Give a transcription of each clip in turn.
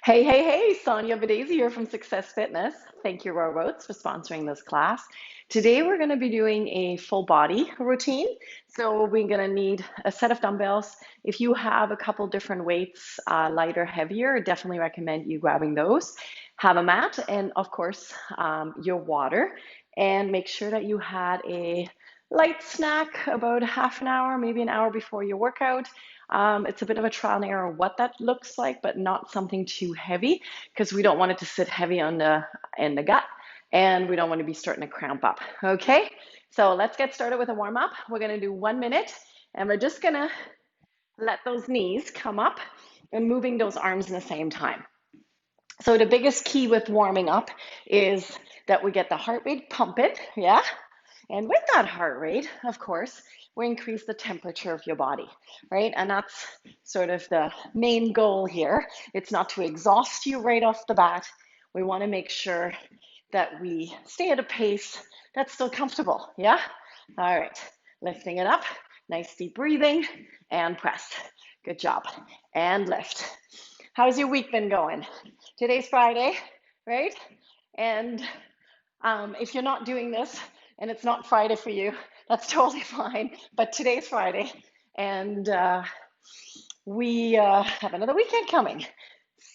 Hey, hey, hey, Sonja here from Success Fitness. Thank you, Robots, for sponsoring this class. Today, we're going to be doing a full body routine. So, we're going to need a set of dumbbells. If you have a couple different weights, light or heavier, definitely recommend you grabbing those. Have a mat and, of course, your water. And make sure that you had a light snack about half an hour, maybe an hour before your workout. It's a bit of a trial and error what that looks like, but not something too heavy because we don't want it to sit heavy on in the gut and we don't want to be starting to cramp up. Okay, so let's get started with a warm up. We're going to do 1 minute and we're just going to let those knees come up and moving those arms in the same time. So the biggest key with warming up is that we get the heart rate pumping, yeah? And with that heart rate, of course, we increase the temperature of your body, right? And that's sort of the main goal here. It's not to exhaust you right off the bat. We want to make sure that we stay at a pace that's still comfortable, yeah? All right, lifting it up, nice deep breathing, and press. Good job. And lift. How's your week been going? Today's Friday, right? And if you're not doing this and it's not Friday for you, that's totally fine. But today's Friday, and we have another weekend coming.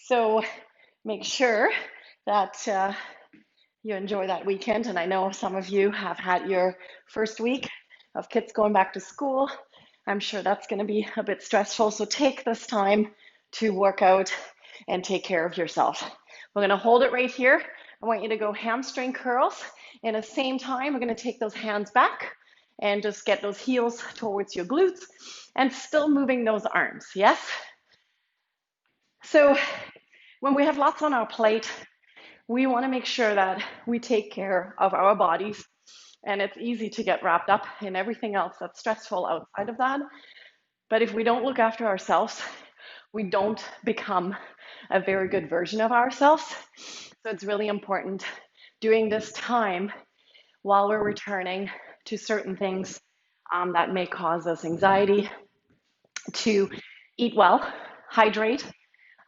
So make sure that you enjoy that weekend. And I know some of you have had your first week of kids going back to school. I'm sure that's going to be a bit stressful. So take this time to work out and take care of yourself. We're going to hold it right here. I want you to go hamstring curls. And at the same time, we're going to take those hands back and just get those heels towards your glutes and still moving those arms. Yes? So when we have lots on our plate, we want to make sure that we take care of our bodies. And it's easy to get wrapped up in everything else that's stressful outside of that. But if we don't look after ourselves, we don't become a very good version of ourselves. So it's really important during this time while we're returning to certain things that may cause us anxiety to eat well, hydrate,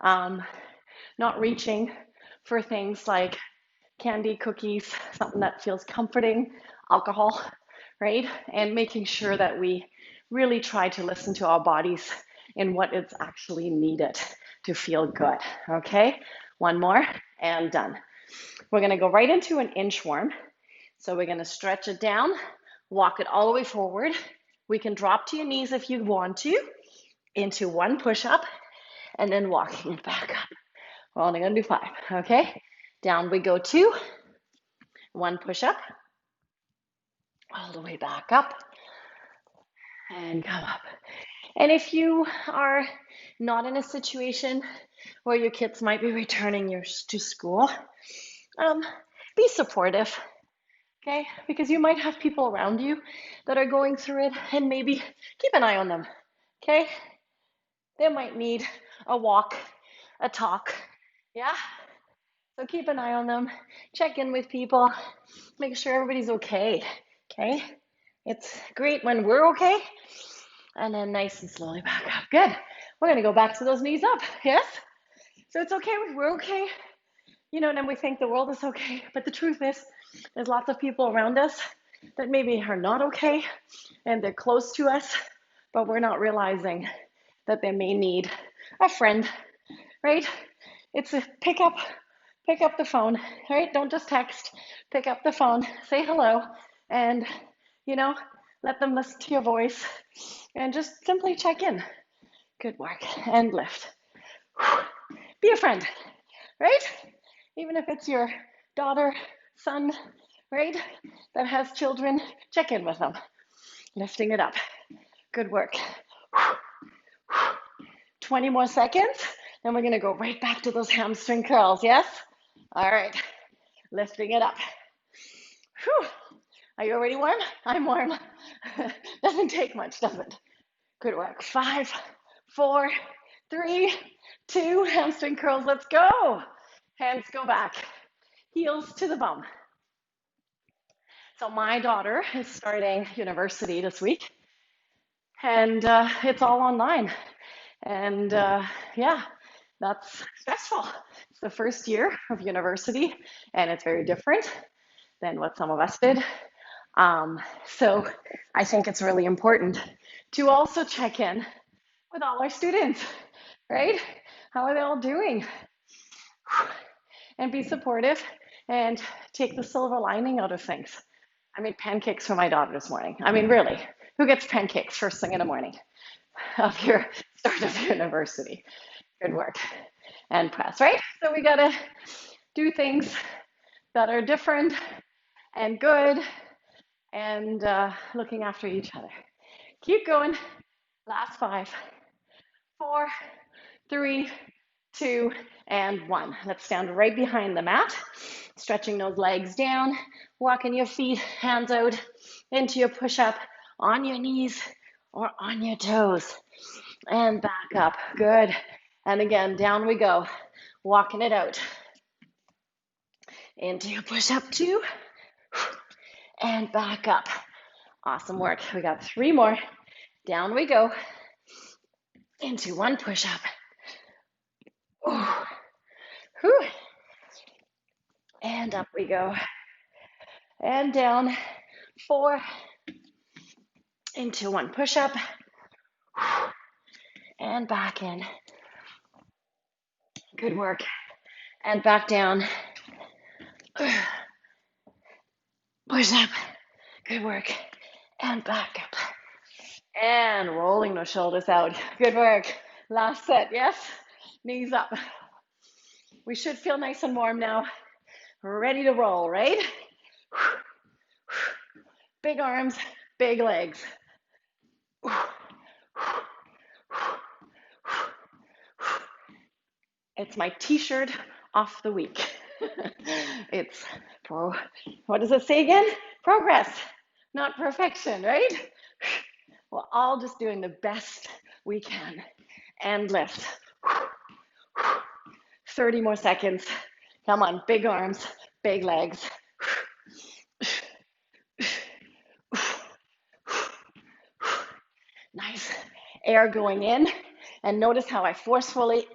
not reaching for things like candy, cookies, something that feels comforting, alcohol, right? And making sure that we really try to listen to our bodies and what is actually needed to feel good. Okay, one more and done. We're going to go right into an inchworm. So we're going to stretch it down, walk it all the way forward. We can drop to your knees if you want to, into one push-up, and then walking it back up. We're only going to do 5, okay? Down we go 2, one push-up, all the way back up, and come up. And if you are not in a situation where your kids might be returning to school, be supportive, okay? Because you might have people around you that are going through it, and maybe keep an eye on them, okay? They might need a walk, a talk, yeah? So keep an eye on them, check in with people, make sure everybody's okay, okay? It's great when we're okay, and then nice and slowly back up. Good. We're going to go back to those knees up, yes? So it's okay when we're okay, and then we think the world is okay, but the truth is there's lots of people around us that maybe are not okay, and they're close to us, but we're not realizing that they may need a friend, right? It's a pick up the phone, right? Don't just text, pick up the phone, say hello, and, let them listen to your voice and just simply check in. Good work. And lift. Be a friend, right? Even if it's your daughter, son, right, that has children, check in with them. Lifting it up. Good work. 20 more seconds, then we're going to go right back to those hamstring curls, yes? All right, lifting it up. Whew. Are you already warm? I'm warm. Doesn't take much, does it? Good work. 5, 4, 3, 2, hamstring curls, let's go. Hands go back, heels to the bum. So my daughter is starting university this week, and it's all online. And yeah, that's stressful. It's the first year of university, and it's very different than what some of us did. So I think it's really important to also check in with all our students, right? How are they all doing? And be supportive and take the silver lining out of things. I made pancakes for my daughter this morning. I mean, really, who gets pancakes first thing in the morning of your start of university? Good work. And press, right? So we gotta do things that are different and good and looking after each other. Keep going. Last 5, 4, 3, 2, and 1. Let's stand right behind the mat, stretching those legs down, walking your feet, hands out into your push-up on your knees or on your toes. And back up. Good. And again, down we go. Walking it out. Into your push-up 2. And back up. Awesome work. We got 3 more. Down we go. Into 1 push-up. And up we go. And down. 4. Into 1 push-up. And back in. Good work. And back down. Push up. Good work. And back up. And rolling the shoulders out. Good work. Last set, yes? Knees up. We should feel nice and warm now. Ready to roll, right? Big arms, big legs. It's my t-shirt off the week. It's what does it say again? Progress, not perfection, right? We're all just doing the best we can. And lift. 30 more seconds. Come on, big arms, big legs. Nice. Air going in. And notice how I forcefully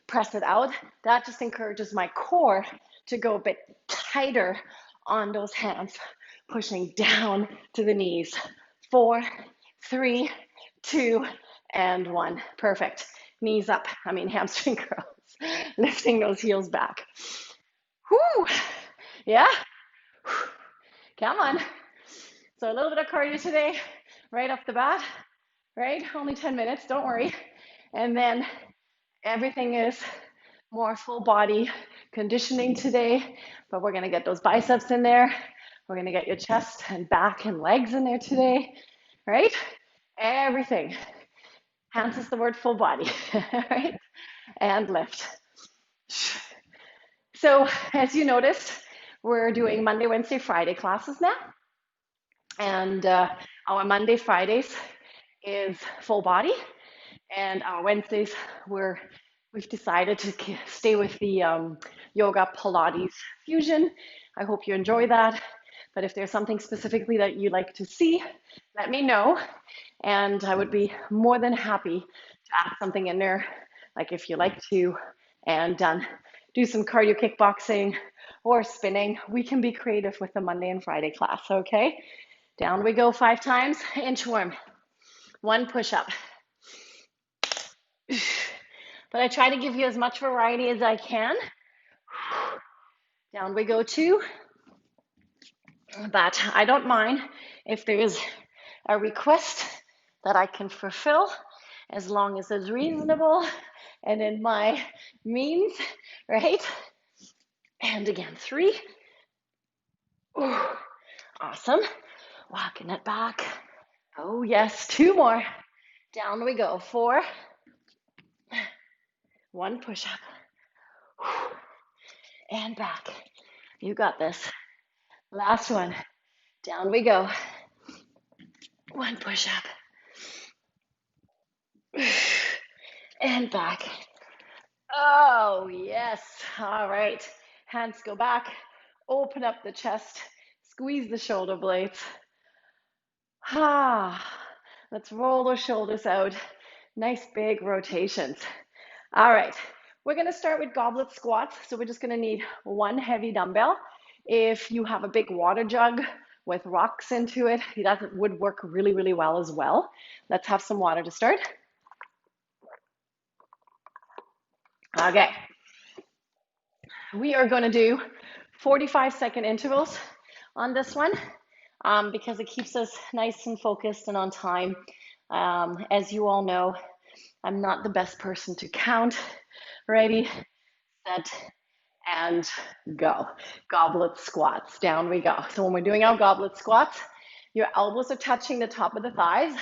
press it out. That just encourages my core to go a bit tighter on those hands, pushing down to the knees. 4, 3, 2, and 1. Perfect. Knees up. Hamstring curls. Lifting those heels back. Whoo! Yeah? Come on. So a little bit of cardio today, right off the bat, right? Only 10 minutes, don't worry. And then everything is more full body conditioning today, but we're gonna get those biceps in there. We're gonna get your chest and back and legs in there today, right? Everything. Hence is the word full body, right? And lift. So as you noticed, we're doing Monday, Wednesday, Friday classes now. And our Monday, Fridays is full body. And our Wednesdays, we've decided to stay with the yoga Pilates fusion. I hope you enjoy that. But if there's something specifically that you'd like to see, let me know. And I would be more than happy to add something in there, like if you like to, and do some cardio kickboxing or spinning. We can be creative with the Monday and Friday class, okay? Down we go 5 times, inchworm. 1 push-up. But I try to give you as much variety as I can. Down we go 2. But I don't mind if there is a request that I can fulfill as long as it's reasonable and in my means, right? And again, 3. Ooh, awesome. Walking it back. Oh yes, 2 more. Down we go. 4. 1 push-up. And back. You got this. Last one. Down we go. 1 push-up. And back. Oh, yes. All right. Hands go back. Open up the chest. Squeeze the shoulder blades. Let's roll those shoulders out. Nice big rotations. All right. We're gonna start with goblet squats. So we're just gonna need one heavy dumbbell. If you have a big water jug with rocks into it, that would work really, really well as well. Let's have some water to start. Okay, we are gonna do 45-second intervals on this one because it keeps us nice and focused and on time. As you all know, I'm not the best person to count. Ready, set, and go. Goblet squats, down we go. So when we're doing our goblet squats, your elbows are touching the top of the thighs.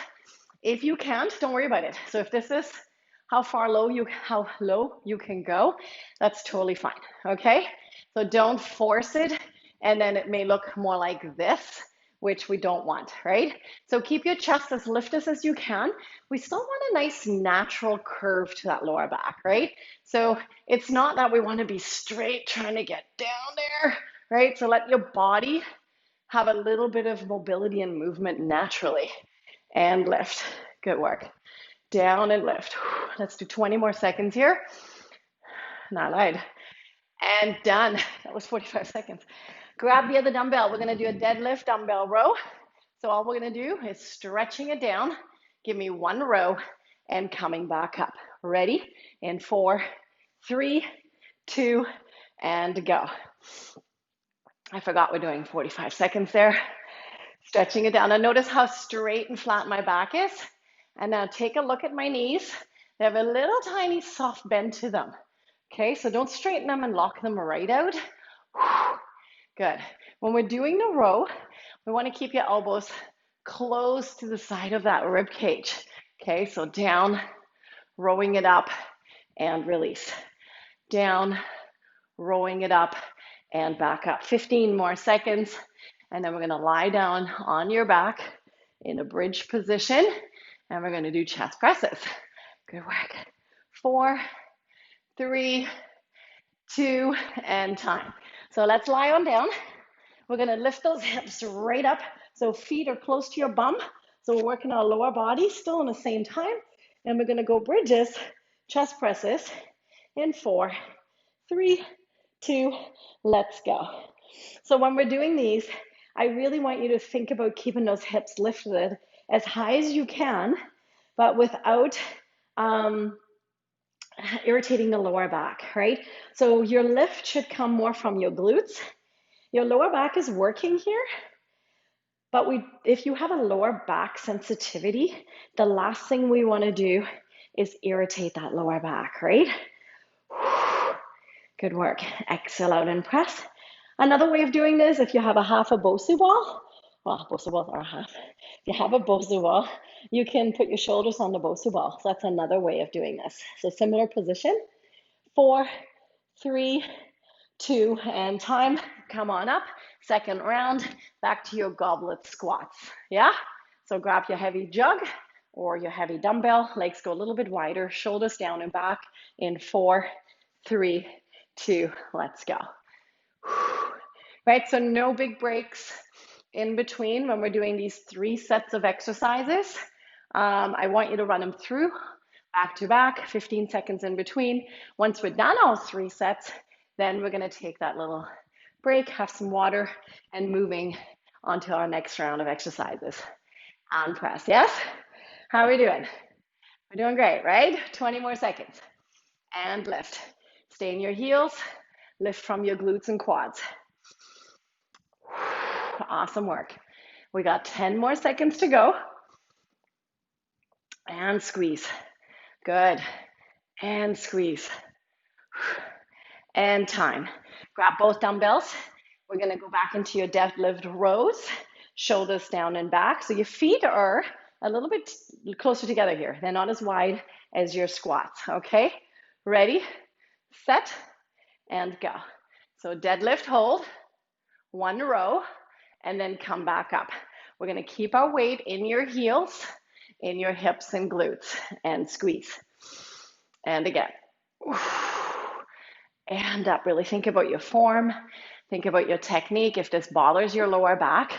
If you can't, don't worry about it. So if this is how low you can go, that's totally fine, okay? So don't force it, and then it may look more like this, which we don't want, right? So keep your chest as lifted as you can. We still want a nice natural curve to that lower back, right? So it's not that we want to be straight trying to get down there, right? So let your body have a little bit of mobility and movement naturally. And lift. Good work. Down and lift. Let's do 20 more seconds here. Not lied. And done. That was 45 seconds. Grab the other dumbbell. We're going to do a deadlift dumbbell row. So all we're going to do is stretching it down. Give me one row and coming back up. Ready? In 4, 3, 2, and go. I forgot we're doing 45 seconds there. Stretching it down. And notice how straight and flat my back is. And now take a look at my knees. They have a little tiny soft bend to them. Okay, so don't straighten them and lock them right out. Good. When we're doing the row, we want to keep your elbows close to the side of that rib cage. Okay, so down, rowing it up, and release. Down, rowing it up, and back up. 15 more seconds. And then we're going to lie down on your back in a bridge position. And we're going to do chest presses. Good work. 4, 3, 2, and time. So let's lie on down. We're going to lift those hips right up. So feet are close to your bum. So we're working our lower body still in the same time. And we're going to go bridges, chest presses in 4, 3, 2, let's go. So when we're doing these, I really want you to think about keeping those hips lifted as high as you can, but without irritating the lower back, right? So your lift should come more from your glutes. Your lower back is working here, but if you have a lower back sensitivity, the last thing we want to do is irritate that lower back, right? Good work. Exhale out and press. Another way of doing this, if you have a half a Bosu ball, well, Bosu balls are a half. If you have a Bosu ball, you can put your shoulders on the Bosu ball. So that's another way of doing this. So similar position. 4, 3, 2, and time. Come on up. Second round, back to your goblet squats. Yeah? So grab your heavy jug or your heavy dumbbell. Legs go a little bit wider. Shoulders down and back in 4, 3, 2, let's go. Right, so no big breaks in between when we're doing these 3 sets of exercises. I want you to run them through back to back, 15 seconds in between. Once we're done all 3 sets, then we're going to take that little break, have some water, and moving on to our next round of exercises. And press, yes? How are we doing? We're doing great, right? 20 more seconds. And lift. Stay in your heels. Lift from your glutes and quads. Awesome work. We got 10 more seconds to go. And squeeze. Good. And squeeze. And time. Grab both dumbbells. We're going to go back into your deadlift rows. Shoulders down and back. So your feet are a little bit closer together here. They're not as wide as your squats. Okay? Ready, set, and go. So deadlift, hold, 1 row, and then come back up. We're going to keep our weight in your heels, in your hips and glutes, and squeeze. And again. And up. Really think about your form. Think about your technique. If this bothers your lower back,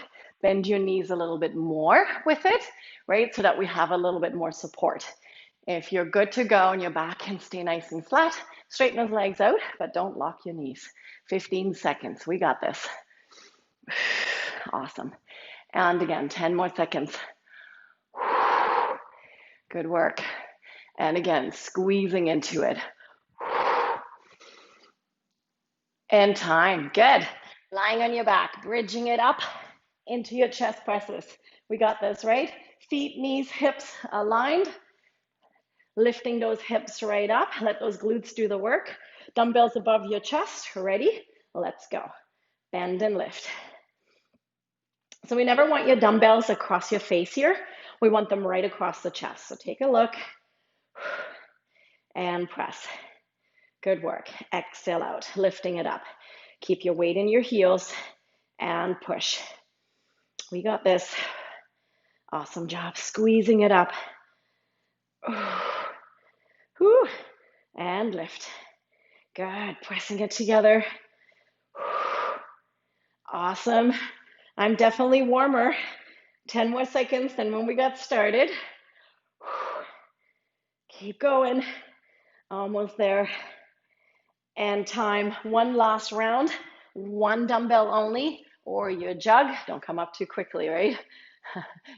bend your knees a little bit more with it, right? So that we have a little bit more support. If you're good to go and your back can stay nice and flat, Straighten those legs out, but don't lock your knees. 15 seconds. We got this. Awesome. And again, 10 more seconds. Good work. And again, squeezing into it. And time. Good. Lying on your back, bridging it up into your chest presses. We got this, right? Feet, knees, hips aligned. Lifting those hips right up. Let those glutes do the work. Dumbbells above your chest. Ready? Let's go. Bend and lift. So we never want your dumbbells across your face here. We want them right across the chest. So take a look and press. Good work. Exhale out, lifting it up. Keep your weight in your heels and push. We got this. Awesome job. Squeezing it up. And lift. Good. Pressing it together. Awesome. I'm definitely warmer. 10 more seconds than when we got started. Keep going. Almost there. And time. One last round. One dumbbell only, or your jug. Don't come up too quickly, right?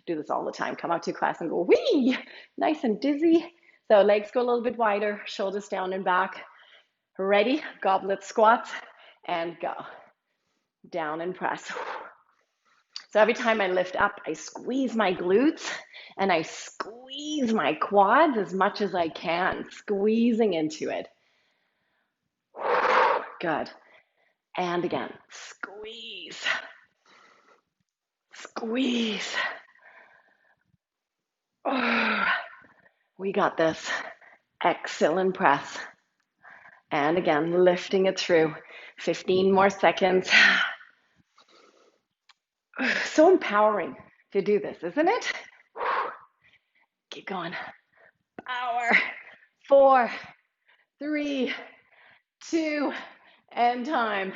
Do this all the time. Come up to class and go, wee! Nice and dizzy. So legs go a little bit wider, shoulders down and back. Ready? Goblet squats and go. Down and press. So every time I lift up, I squeeze my glutes and I squeeze my quads as much as I can, squeezing into it. Good. And again, squeeze. Squeeze. Oh, we got this. Exhale and press. And again, lifting it through. 15 more seconds. So empowering to do this, isn't it? Keep going. Power. 4, 3, 2, and time.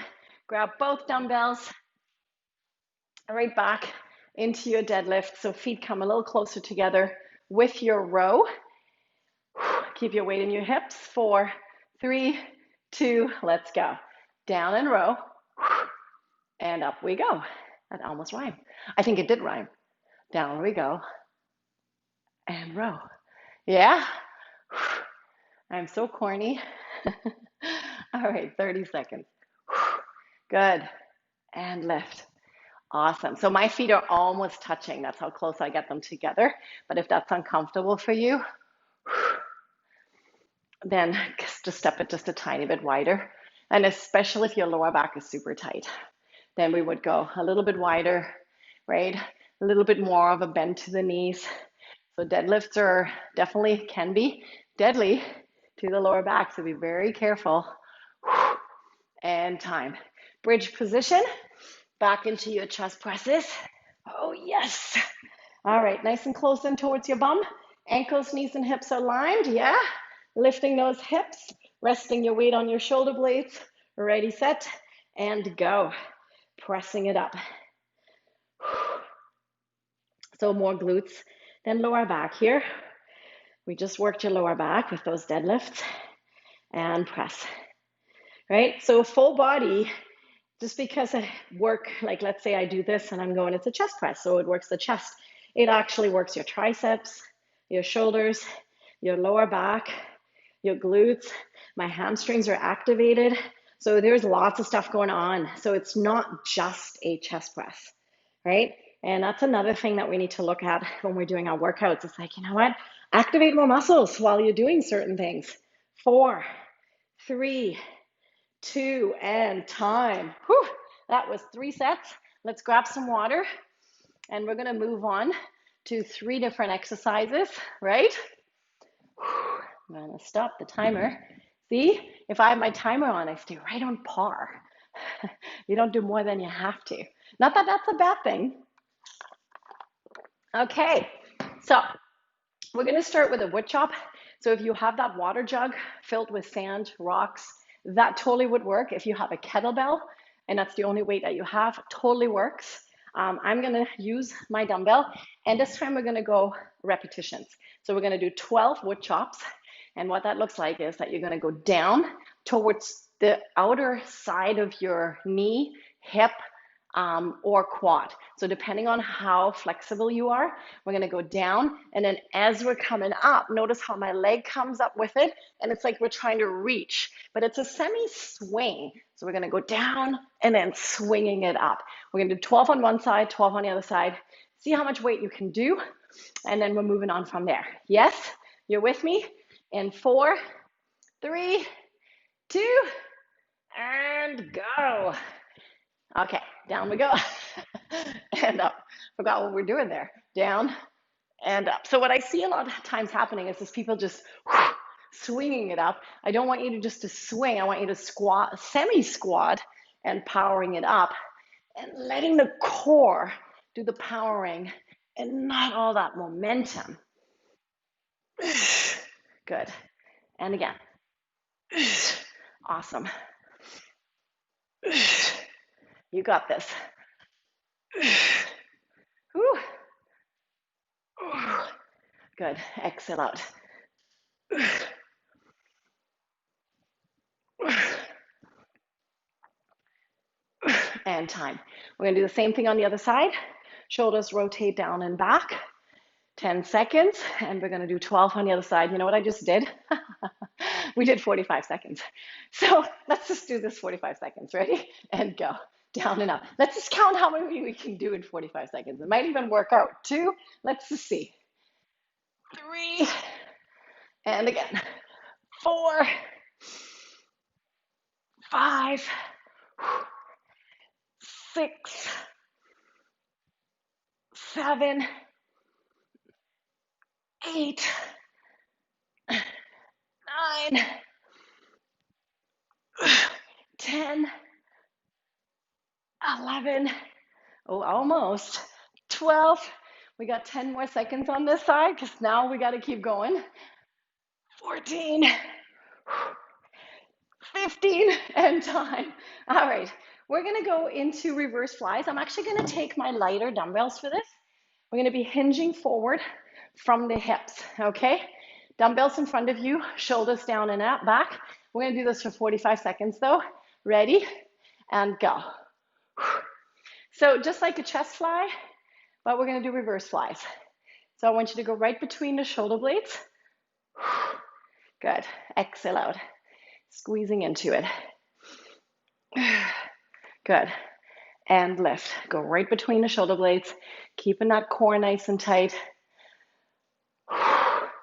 Grab both dumbbells right back into your deadlift. So feet come a little closer together with your row. Keep your weight in your hips. 4, 3, 2, let's go. Down and row. And up we go. That almost rhymed. I think it did rhyme. Down we go. And row. Yeah? I'm so corny. All right, 30 seconds. Good. And lift. Awesome. So my feet are almost touching. That's how close I get them together. But if that's uncomfortable for you, then just step it just a tiny bit wider. And especially if your lower back is super tight, then we would go a little bit wider, right? A little bit more of a bend to the knees. So deadlifts are definitely can be deadly to the lower back. So be very careful. And time. Bridge position. Back into your chest presses. Oh, yes. All right, nice and close in towards your bum. Ankles, knees, and hips are aligned. Yeah. Lifting those hips, resting your weight on your shoulder blades. Ready, set, and go. Pressing it up. So more glutes than lower back here. We just worked your lower back with those deadlifts. And press. Right? So full body. Just because I work, like let's say I do this and I'm going, it's a chest press, so it works the chest. It actually works your triceps, your shoulders, your lower back, your glutes. My hamstrings are activated. So there's lots of stuff going on. So it's not just a chest press, right? And that's another thing that we need to look at when we're doing our workouts. It's like, you know what? Activate more muscles while you're doing certain things. 4, 3, 2, and time. Whew, that was 3 sets. Let's grab some water and we're going to move on to 3 different exercises, right? I'm going to stop the timer. See, if I have my timer on, I stay right on par. You don't do more than you have to. Not that that's a bad thing. Okay, so we're going to start with a wood chop. So if you have that water jug filled with sand, rocks, that totally would work. If you have a kettlebell and that's the only weight that you have, totally works. I'm going to use my dumbbell, and this time we're going to go repetitions. So we're going to do 12 wood chops, and what that looks like is that you're going to go down towards the outer side of your knee, hip, or quad. So depending on how flexible you are, we're gonna go down, and then as we're coming up, notice how my leg comes up with it, and it's like we're trying to reach, but it's a semi-swing. So we're gonna go down and then swinging it up. We're gonna do 12 on one side, 12 on the other side. See how much weight you can do, and then we're moving on from there. Yes, you're with me? In 4, 3, 2, and go. Okay, down we go. And up. Forgot what we're doing there. Down and up. So what I see a lot of times happening is people just swinging it up. I don't want you to just to swing. I want you to squat, semi-squat, and powering it up, and letting the core do the powering and not all that momentum. Good. And again. Awesome. You got this. Good. Exhale out. And time. We're going to do the same thing on the other side. Shoulders rotate down and back. 10 seconds. And we're going to do 12 on the other side. You know what I just did? We did 45 seconds. So let's just do this 45 seconds. Ready? And go. Down and up. Let's just count how many we can do in 45 seconds. It might even work out. 2. Let's just see. 3. And again. 4. 5. 6. 7. 8. 9. 10. 11. Oh, almost. 12. We got 10 more seconds on this side because now we got to keep going. 14. 15 and time. All right, we're going to go into reverse flies. I'm actually going to take my lighter dumbbells for this. We're going to be hinging forward from the hips, okay? Dumbbells in front of you, shoulders down and out, back. We're going to do this for 45 seconds though. Ready? And go. So just like a chest fly, but we're going to do reverse flies. So I want you to go right between the shoulder blades. Good. Exhale out. Squeezing into it. Good. And lift. Go right between the shoulder blades, keeping that core nice and tight.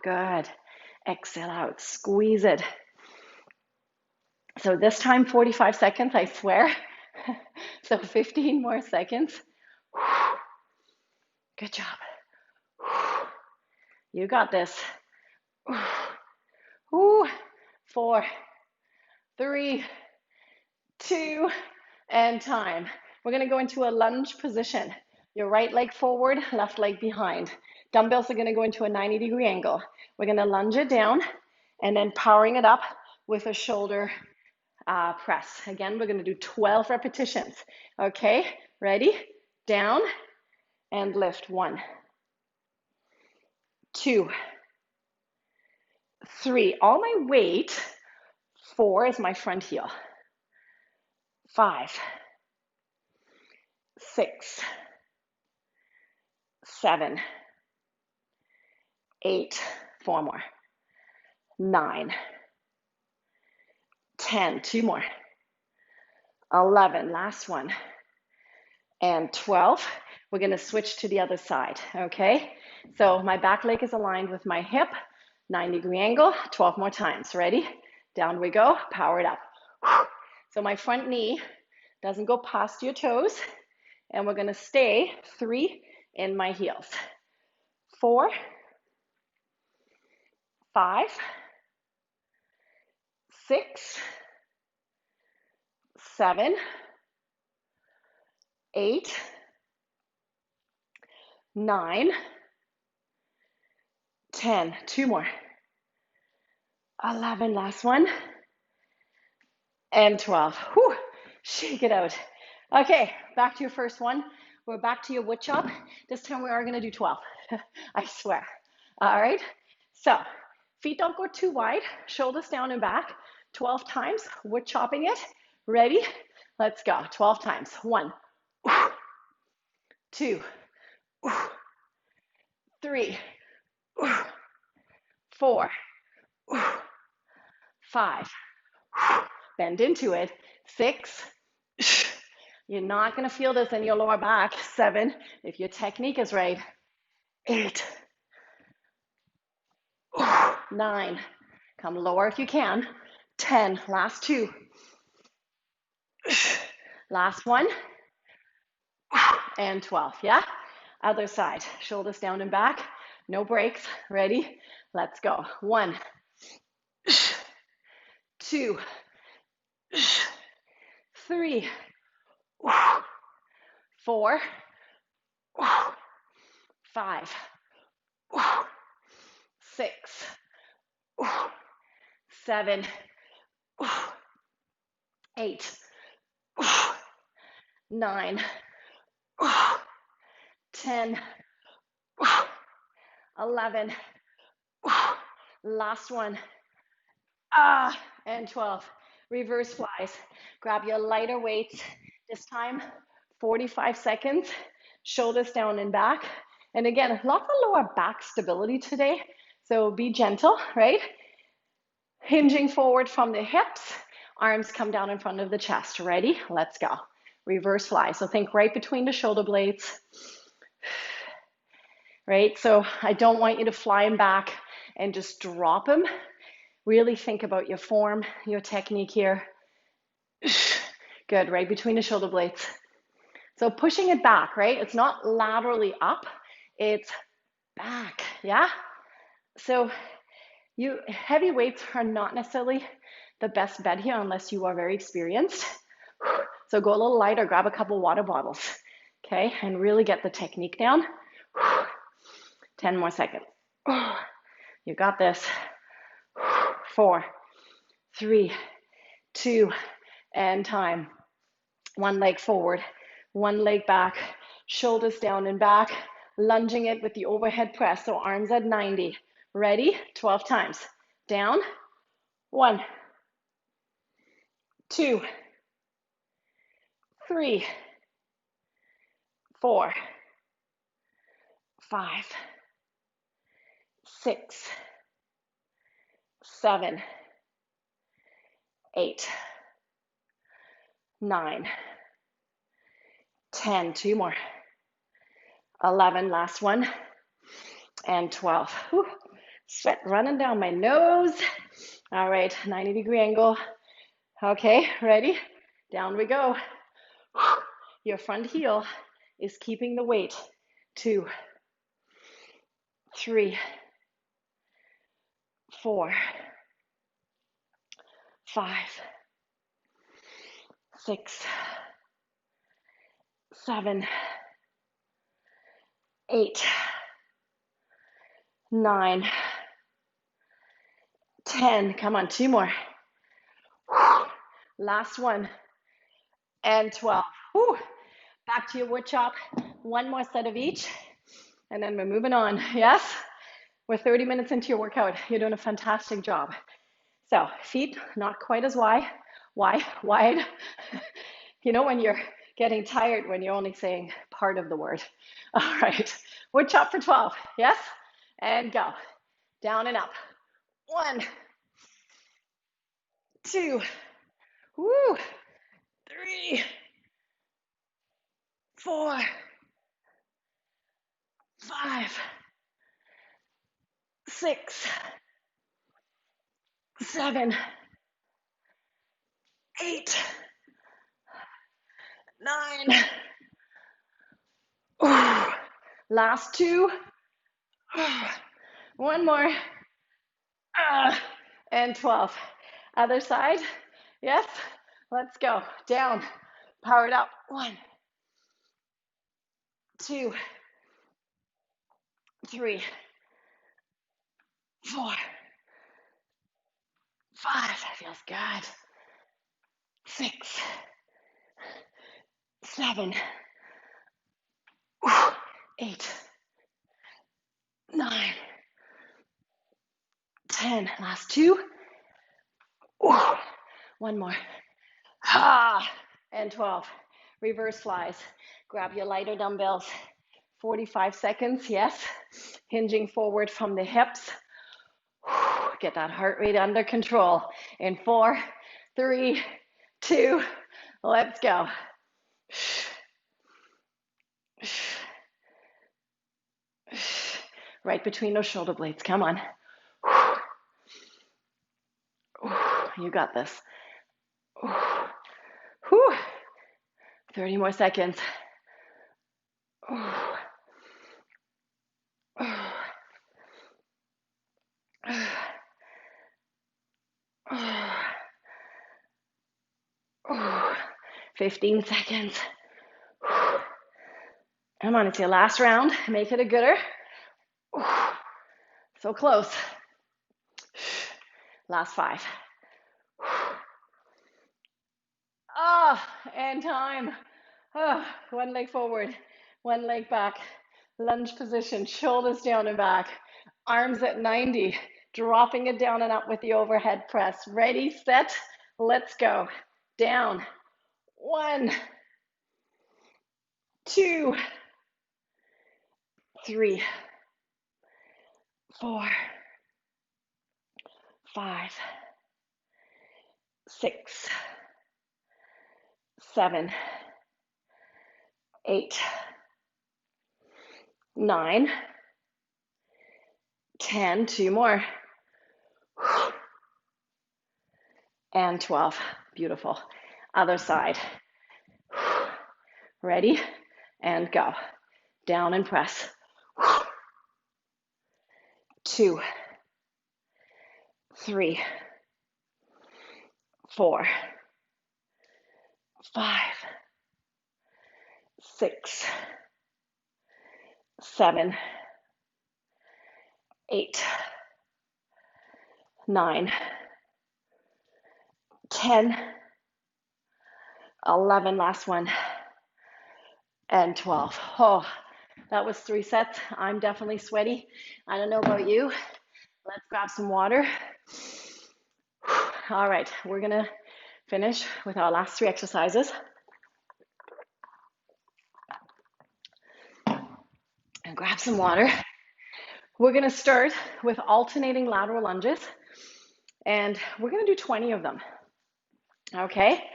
Good. Exhale out. Squeeze it. So this time, 45 seconds, I swear. So 15 more seconds. Good job. You got this. 4, 3, 2, and time. We're going to go into a lunge position. Your right leg forward, left leg behind. Dumbbells are going to go into a 90-degree angle. We're going to lunge it down and then powering it up with a shoulder press. Again, we're going to do 12 repetitions. Okay, ready? Down and lift. 1, 2, 3. All my weight. 4 is my front heel. 5, 6, 7, 8. 4 more. 9, 10. 2 more. 11. Last one. And 12. We're going to switch to the other side. Okay. So my back leg is aligned with my hip. 90-degree angle. 12 more times. Ready? Down we go. Power it up. So my front knee doesn't go past your toes. And we're going to stay 3 in my heels. 4, 5, 6, 7, 8, 9, 10. 2 more. 11. Last one. And 12. Whew. Shake it out. Okay, back to your first one. We're back to your wood chop. This time we are going to do 12. I swear. All right. So feet don't go too wide. Shoulders down and back. 12 times. Wood chopping it. Ready? Let's go. 12 times. 1, 2, 3, 4, 5. Bend into it. 6. You're not going to feel this in your lower back. 7, if your technique is right. 8, 9. Come lower if you can. 10. Last 2. Last 1. And 12. Yeah? Other side. Shoulders down and back. No breaks. Ready? Let's go. 1, 2, 3, 4, 5, 6, 7, 8, 9, 10, 11, last one, and 12. Reverse flies. Grab your lighter weights. This time, 45 seconds, shoulders down and back. And again, lots of lower back stability today. So be gentle, right? Hinging forward from the hips, arms come down in front of the chest. Ready? Let's go. Reverse fly. So think right between the shoulder blades. Right? So I don't want you to fly them back and just drop them. Really think about your form, your technique here. Good, right between the shoulder blades. So pushing it back, right? It's not laterally up, it's back, yeah? So heavy weights are not necessarily the best bet here unless you are very experienced. So go a little lighter, grab a couple water bottles, okay? And really get the technique down. 10 more seconds. You got this. 4, 3, 2, and time. One leg forward, one leg back, shoulders down and back, lunging it with the overhead press, so arms at 90. Ready? 12 times. Down. 1, 2, 3, 4, 5, 6, 7, 8, 9, 10, 2 more, 11, last one, and 12. Whew. Sweat running down my nose. All right, 90-degree angle. Okay, ready? Down we go. Your front heel is keeping the weight. 2, 3, 4, 5, 6, 7, 8, 9, 10. Come on, 2 more. Last one. And 12. Whew. Back to your wood chop. 1 more set of each. And then we're moving on. Yes? We're 30 minutes into your workout. You're doing a fantastic job. So feet not quite as wide. You know when you're getting tired when you're only saying part of the word. All right. Wood chop for 12. Yes? And go. Down and up. 1, 2, woo, 3, 4, 5, 6, 7, 8, 9. Ooh. Last 2. 1 more. And 12. Other side. Yes. Let's go. Down. Power it up. 1, 2, 3, 4, 5. That feels good. 6, 7, 8, 9, 10. Last 2. One more. Ah, and 12. Reverse flies. Grab your lighter dumbbells. 45 seconds, yes. Hinging forward from the hips. Get that heart rate under control. In 4, 3, 2, let's go. Right between those shoulder blades. Come on. You got this. 30 more seconds. 15 seconds. Come on, it's your last round. Make it a gooder. So close. Last 5. And time. One leg forward, one leg back. Lunge position, shoulders down and back. Arms at 90. Dropping it down and up with the overhead press. Ready, set, let's go. Down. 1, 2, 3, 4, 5, 6, 7, 8, 9, 10, 2 more, and 12. Beautiful. Other side. Ready, and go. Down and press. 2, 3, 4, 5, 6, 7, 8, 9, 10, 11, last one, and 12. Oh, that was 3 sets. I'm definitely sweaty. I don't know about you. Let's grab some water. All right, we're gonna finish with our last 3 exercises. And grab some water. We're gonna start with alternating lateral lunges, and we're gonna do 20 of them. Okay,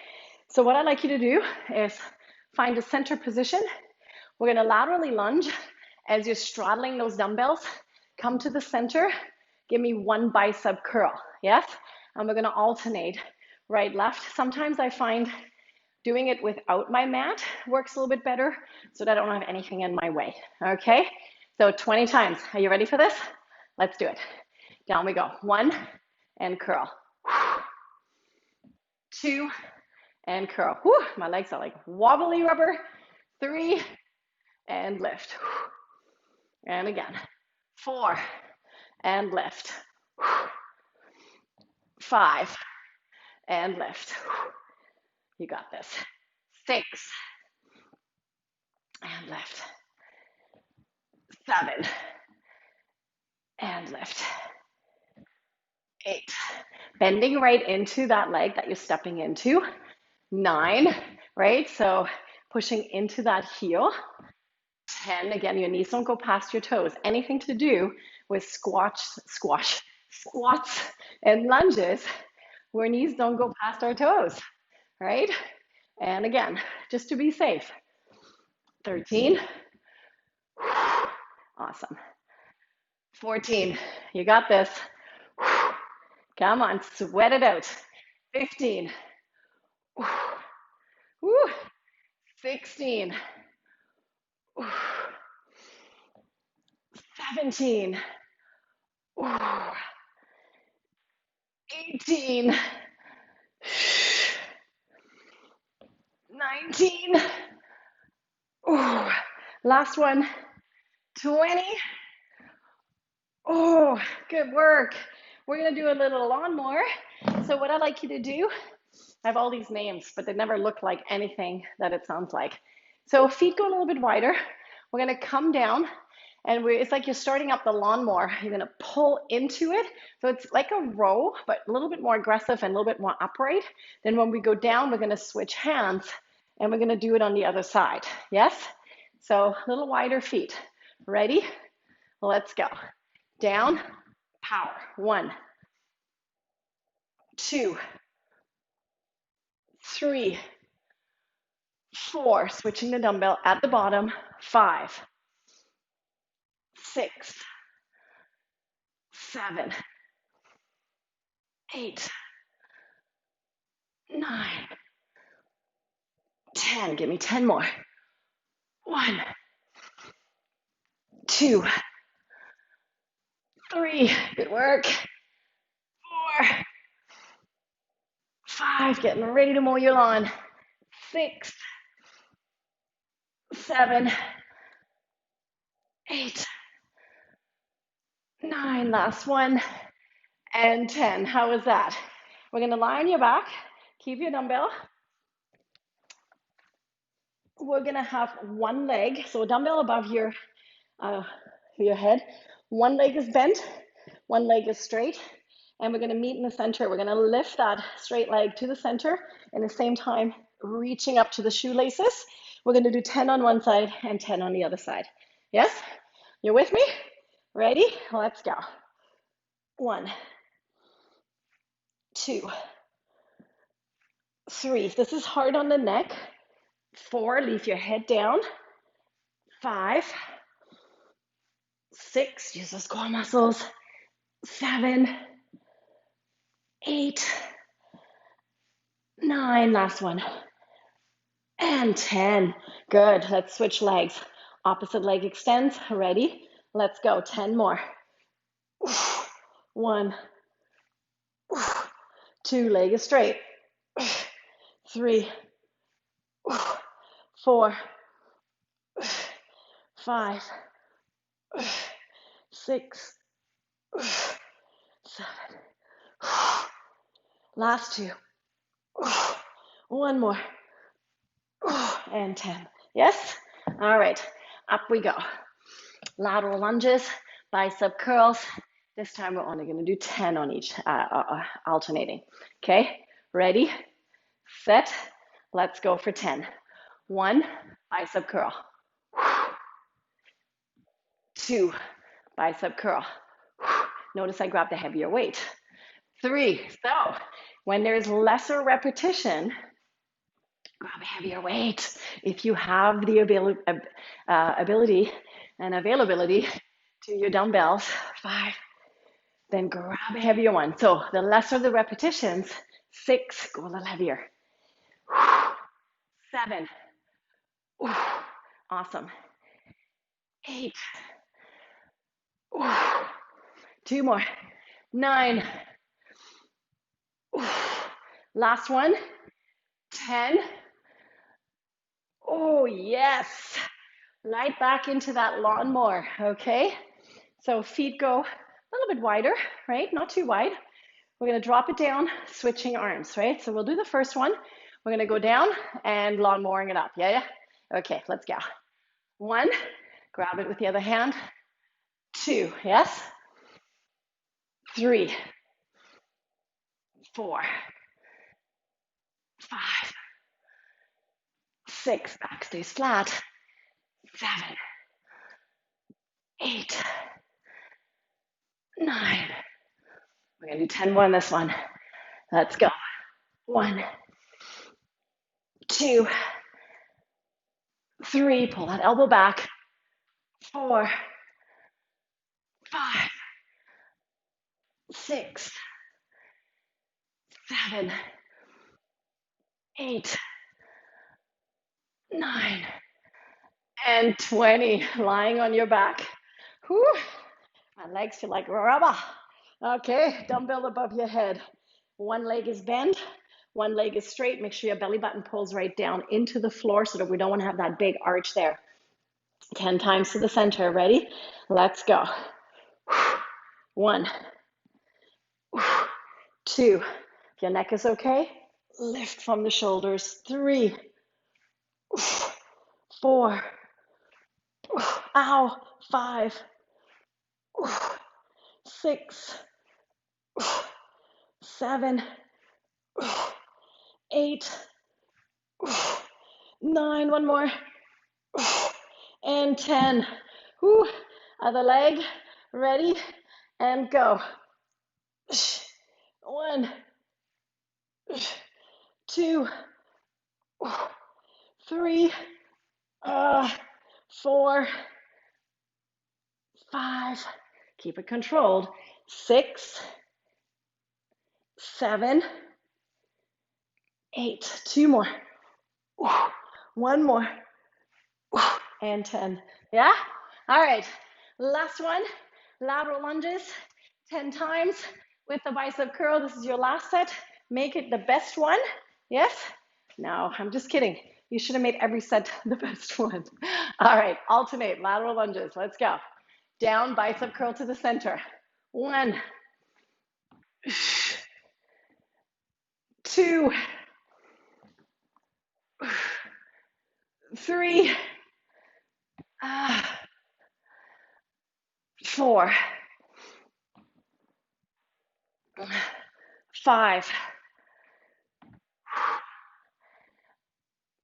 so what I'd like you to do is find a center position. We're gonna laterally lunge as you're straddling those dumbbells. Come to the center, give me 1 bicep curl, yes? And we're gonna alternate right, left. Sometimes I find doing it without my mat works a little bit better so that I don't have anything in my way, okay? So 20 times. Are you ready for this? Let's do it. Down we go. 1, and curl. 2, and curl. Whew, my legs are like wobbly rubber. 3, and lift. And again. 4, and lift. 5, and lift. You got this. 6, and lift. 7, and lift. 8, bending right into that leg that you're stepping into. 9, right? So pushing into that heel. 10, again, your knees don't go past your toes. Anything to do with squats and lunges where knees don't go past our toes, right? And again, just to be safe. 13. Awesome. 14. You got this. Come on, sweat it out. 15. 16. 17. 18. 19. Last one. 20. Oh, good work. We're going to do a little lawnmower. So what I'd like you to do, I have all these names, but they never look like anything that it sounds like. So feet go a little bit wider. We're going to come down And it's like you're starting up the lawnmower. You're going to pull into it. So it's like a row, but a little bit more aggressive and a little bit more upright. Then when we go down, we're going to switch hands and we're going to do it on the other side. Yes? So a little wider feet. Ready? Let's go. Down, power. 1, 2, 3, 4. Switching the dumbbell at the bottom. 5, 6, 7, 8, 9, 10. Give me 10 more. 1, 2, 3. Good work. 4, 5. Getting ready to mow your lawn. 6, 7, 8, 9. Last one. And 10. How was that? We're going to lie on your back. Keep your dumbbell. We're going to have one leg. So a dumbbell above your head. One leg is bent. One leg is straight. And we're going to meet in the center. We're going to lift that straight leg to the center. And at the same time, reaching up to the shoelaces. We're going to do 10 on one side and 10 on the other side. Yes? You're with me? Ready? Let's go. 1, 2, 3. If this is hard on the neck, 4, leave your head down. 5, 6, use those core muscles. 7, 8, 9, last one. And 10. Good. Let's switch legs. Opposite leg extends. Ready? Let's go. 10 more. 1, 2, leg is straight. 3, 4, 5, 6, 7. Last 2. 1 more. And 10. Yes? All right. Up we go. Lateral lunges, bicep curls. This time we're only going to do 10 on each, alternating. Okay? Ready? Set. Let's go for 10. 1, bicep curl. 2, bicep curl. Notice I grabbed a heavier weight. 3, so when there's lesser repetition, grab a heavier weight. If you have the ability and availability to your dumbbells, 5, then grab a heavier one. So the lesser the repetitions, 6, go a little heavier. 7, awesome. 8, 2 more. 9, last one. 10. Oh, yes. Right back into that lawnmower, okay? So feet go a little bit wider, right? Not too wide. We're going to drop it down, switching arms, right? So we'll do the first one. We're going to go down and lawnmowering it up. Yeah? Okay, let's go. 1, grab it with the other hand. 2, yes? 3, 4, 5, 6, back stays flat. 7, 8, 9. We're going to do 10 more on this one. Let's go. 1, 2, 3. Pull that elbow back. 4, 5, 6, 7, 8, 9, and 20. Lying on your back. Whew. My legs feel like rubber. Okay, dumbbell above your head. One leg is bent, one leg is straight. Make sure your belly button pulls right down into the floor so that we don't want to have that big arch there. 10 times to the center. Ready? Let's go. 1, 2. If your neck is okay, lift from the shoulders. 3, 4, Ow. 5, 6, 7, 8, 9. One more. And 10. Whew. Other leg. Ready? And go. 1, 2, 3, 4, 5. Keep it controlled. 6, 7, 8. 2 more. 1 more. And 10. Yeah? All right. Last one. Lateral lunges. 10 times with the bicep curl. This is your last set. Make it the best one. Yes? No, I'm just kidding. You should have made every set the best one. All right. Alternate lateral lunges. Let's go. Down, bicep curl to the center. 1, 2, 3, 4, 5,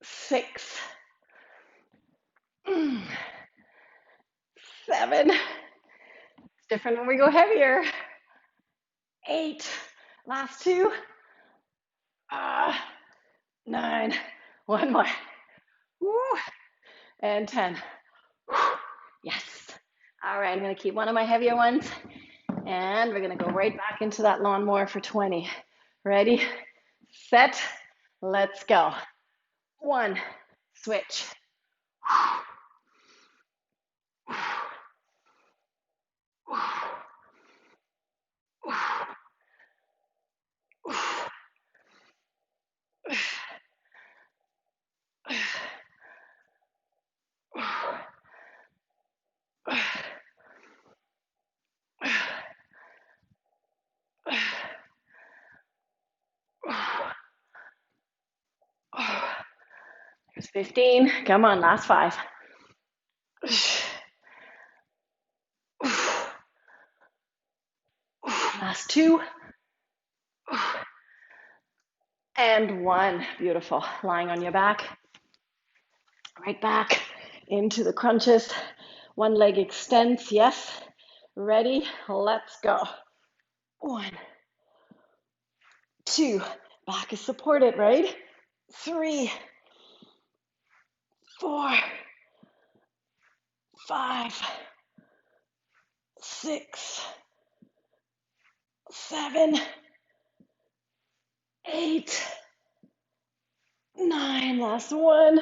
6, 7. It's different when we go heavier. 8. Last 2. 9. 1 more. Woo. And 10. Yes. All right, I'm going to keep one of my heavier ones. And we're going to go right back into that lawnmower for 20. Ready, set, let's go. 1, switch. 15. Come on, last 5. Last 2. And 1. Beautiful. Lying on your back. Right back into the crunches. One leg extends. Yes. Ready? Let's go. 1, 2. Back is supported, right? 3, 4, 5, 6, 7, 8, 9. Last 1.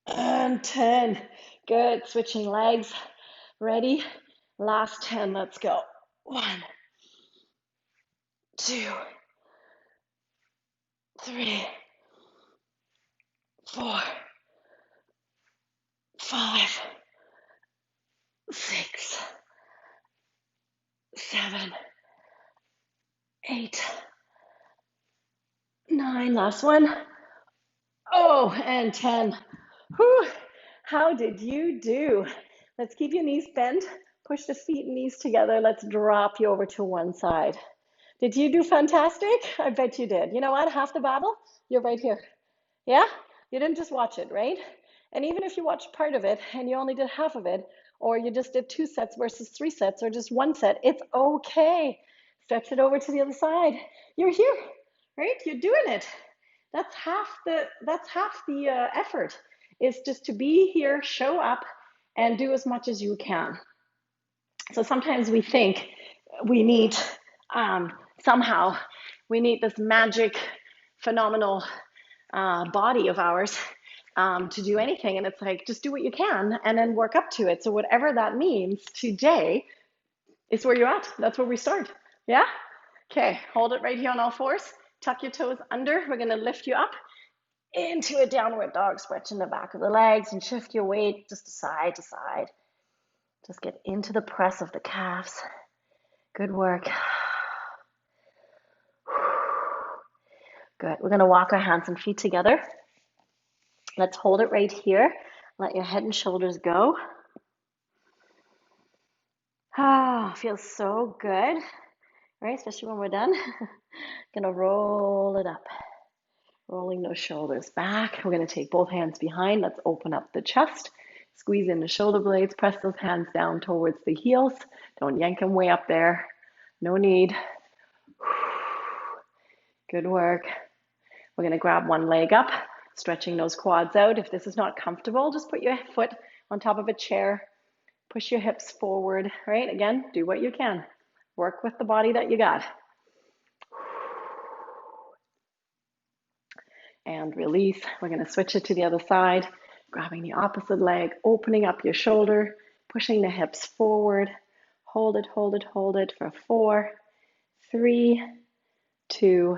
And 10. Good. Switching legs. Ready? Last 10. Let's go. 1, 2, 3, 4, 5, 6, 7, 8, 9. Last 1. Oh, and 10. Whew. How did you do? Let's keep your knees bent. Push the feet and knees together. Let's drop you over to one side. Did you do fantastic? I bet you did. You know what? Half the battle, you're right here. Yeah? You didn't just watch it, right? And even if you watched part of it and you only did half of it, or you just did 2 sets versus 3 sets, or just 1 set, it's okay. Stretch it over to the other side. You're here, right? You're doing it. That's half the effort, is just to be here, show up, and do as much as you can. So sometimes we think we need somehow we need this magic, phenomenal body of ours to do anything, and it's like, just do what you can and then work up to it. So whatever that means today is where you're at. That's where we start. Yeah. Okay, hold it right here on all fours. Tuck your toes under. We're going to lift you up into a downward dog. Stretching the back of the legs and shift your weight just side to side. Just get into the press of the calves. Good work. Good. We're going to walk our hands and feet together. Let's hold it right here. Let your head and shoulders go. Ah, feels so good, right? Especially when we're done. Gonna roll it up. Rolling those shoulders back. We're gonna take both hands behind. Let's open up the chest. Squeeze in the shoulder blades. Press those hands down towards the heels. Don't yank them way up there. No need. Good work. We're gonna grab one leg up, stretching those quads out. If this is not comfortable, just put your foot on top of a chair. Push your hips forward, right? Again, do what you can. Work with the body that you got. And release. We're going to switch it to the other side, grabbing the opposite leg, opening up your shoulder, pushing the hips forward. Hold it, hold it, hold it for 4, 3, 2,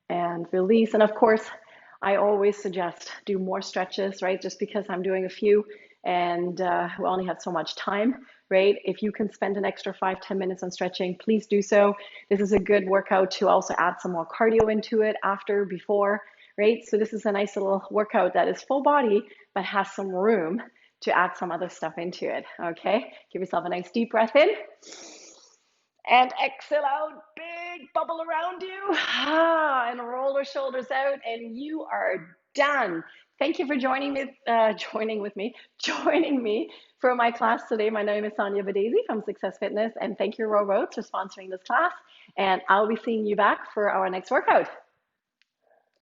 and release. And of course, I always suggest do more stretches, right? Just because I'm doing a few and we only have so much time, right? If you can spend an extra 5-10 minutes on stretching, please do so. This is a good workout to also add some more cardio into it after, before, right? So this is a nice little workout that is full body, but has some room to add some other stuff into it, okay? Give yourself a nice deep breath in. And exhale out, big bubble around you, and roll the shoulders out, and you are done. Thank you for joining me for my class today. My name is Sonja Badesi from Success Fitness, and thank you, Row Roads, for sponsoring this class. And I'll be seeing you back for our next workout.